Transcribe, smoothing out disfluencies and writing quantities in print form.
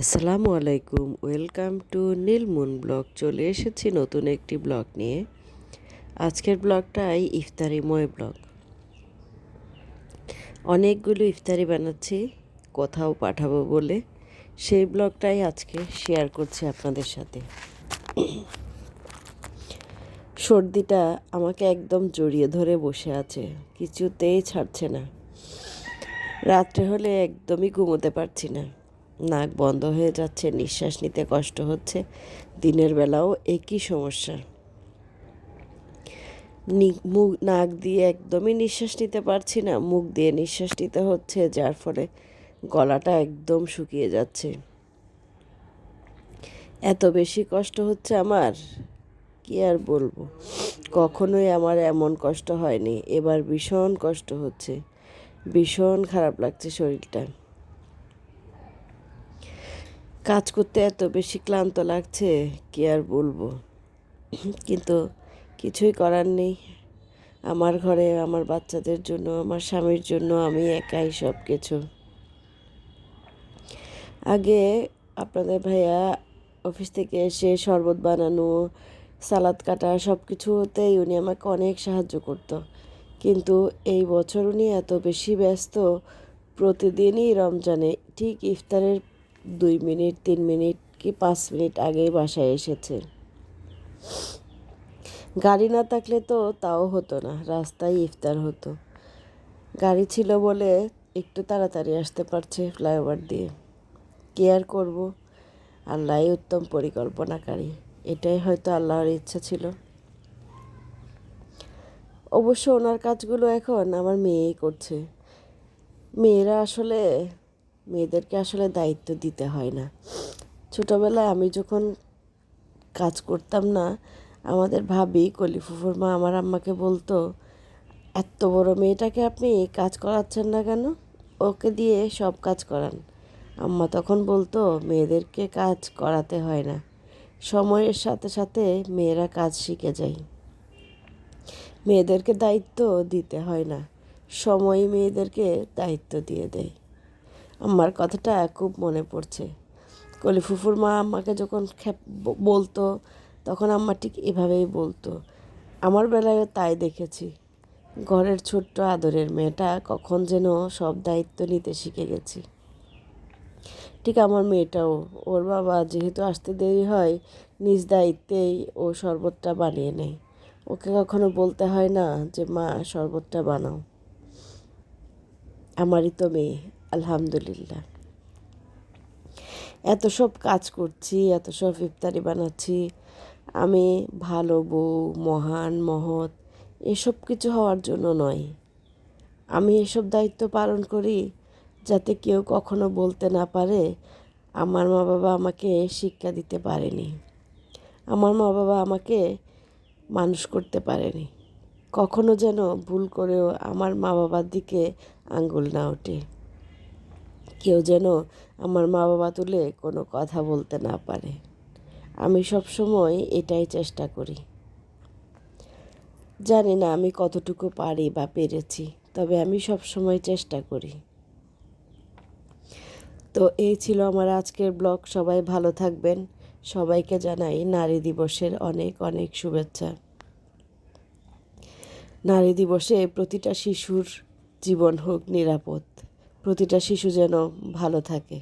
আসসালামু আলাইকুম, welcome to নীলমুন blog. চলে এসেছি নতুন একটি ব্লগ নিয়ে। আজকের ব্লগটাই ইফতারিময় ব্লগ। অনেকগুলো ইফতারি বানাচ্ছি কোথাও পাঠাবো বলে, সেই ব্লগটাই আজকে শেয়ার করছি আপনাদের সাথে। সর্দিটা আমাকে একদম জড়িয়ে ধরে বসে আছে, কিছুতেই ছাড়ছে না। রাত্রে হলে একদমই ঘুমোতে পারছি না, নাক বন্ধ হয়ে যাচ্ছে, নিঃশ্বাস নিতে কষ্ট হচ্ছে। দিনের বেলাও একই সমস্যা, মুখ নাক দিয়ে একদমই নিঃশ্বাস নিতে পারছি না, মুখ দিয়ে নিঃশ্বাস নিতে হচ্ছে, যার ফলে গলাটা একদম শুকিয়ে যাচ্ছে। এত বেশি কষ্ট হচ্ছে আমার, কি আর বলবো। কখনোই আমার এমন কষ্ট হয়নি, এবার ভীষণ কষ্ট হচ্ছে, ভীষণ খারাপ লাগছে শরীরটা। কাজ করতে এত বেশি ক্লান্ত লাগছে, কি আর বলবো। কিন্তু কিছুই করার নেই। আমার ঘরে আমার বাচ্চাদের জন্য, আমার স্বামীর জন্য আমি একাই সব কিছু। আগে আপনাদের ভাইয়া অফিস থেকে এসে শরবত বানানো, সালাদ কাটা, সব কিছুতেই উনি আমাকে অনেক সাহায্য করতো। কিন্তু এই বছর উনি এত বেশি ব্যস্ত, প্রতিদিনই রমজানে ঠিক ইফতারের 2 মিনিট 3 মিনিট কি 5 মিনিট আগেই বাসায় এসেছে। গাড়ি না থাকলে তো তাও হতো না, রাস্তায় ইফতার হতো। গাড়ি ছিল বলে একটু তাড়াতাড়ি আসতে পারছে ফ্লাইওভার দিয়ে। কি আর করবো, আল্লাহই উত্তম পরিকল্পনাকারী। এটাই হয়তো আল্লাহর ইচ্ছা ছিল। অবশ্য ওনার কাজগুলো এখন আমার মেয়েই করছে। মেয়েদেরকে আসলে দায়িত্ব দিতে হয় না। ছোটোবেলায় আমি যখন কাজ করতাম না, আমাদের ভাবি কলিফুফুর মা আমার আম্মাকে বলতো, এত বড় মেয়েটাকে আপনি কাজ করাচ্ছেন না কেন, ওকে দিয়ে সব কাজ করান। আম্মা তখন বলতো, মেয়েদেরকে কাজ করাতে হয় না, সময়ের সাথে সাথে মেয়েরা কাজ শিখে যায়। মেয়েদেরকে দায়িত্ব দিতে হয় না, সময় মেয়েদেরকে দায়িত্ব দিয়ে দেয়। আম্মার কথাটা খুব মনে পড়ছে। কলিফুফুর মা আম্মাকে যখন বলতো, তখন আম্মা ঠিক এভাবেই বলতো। আমার বেলায়ও তাই দেখেছি। ঘরের ছোট্ট আদরের মেয়েটা কখন যেন সব দায়িত্ব নিতে শিখে গেছি। ঠিক আমার মেয়েটাও, ওর বাবা যেহেতু আসতে দেরি হয়, নিজ দায়িত্বেই ও শরবতটা বানিয়ে নেয়। ওকে কখনো বলতে হয় না যে মা শরবতটা বানাও। আমারই তো মেয়ে, আলহামদুলিল্লাহ। এত সব কাজ করছি, এত সব ইফতারি বানাচ্ছি, আমি ভালো বউ, মহান মহৎ এসব কিছু হওয়ার জন্য নয়। আমি এসব দায়িত্ব পালন করি যাতে কেউ কখনো বলতে না পারে আমার মা বাবা আমাকে শিক্ষা দিতে পারেনি, আমার মা বাবা আমাকে মানুষ করতে পারেনি। কখনো যেন ভুল করেও আমার মা বাবার দিকে আঙ্গুল না ওঠে, কেউ যেন আমার মা বাবা তুলে কোনো কথা বলতে না পারে। আমি সব সময় এটাই চেষ্টা করি। জানি না আমি কতটুকু পারি বা পেরেছি, তবে আমি সব সময় চেষ্টা করি। তো এই ছিল আমার আজকের ব্লগ। সবাই ভালো থাকবেন। সবাইকে জানাই নারী দিবসের অনেক অনেক শুভেচ্ছা। নারী দিবসে প্রতিটা শিশুর জীবন হোক নিরাপদ, প্রতিটা শিশু যেন ভালো থাকে।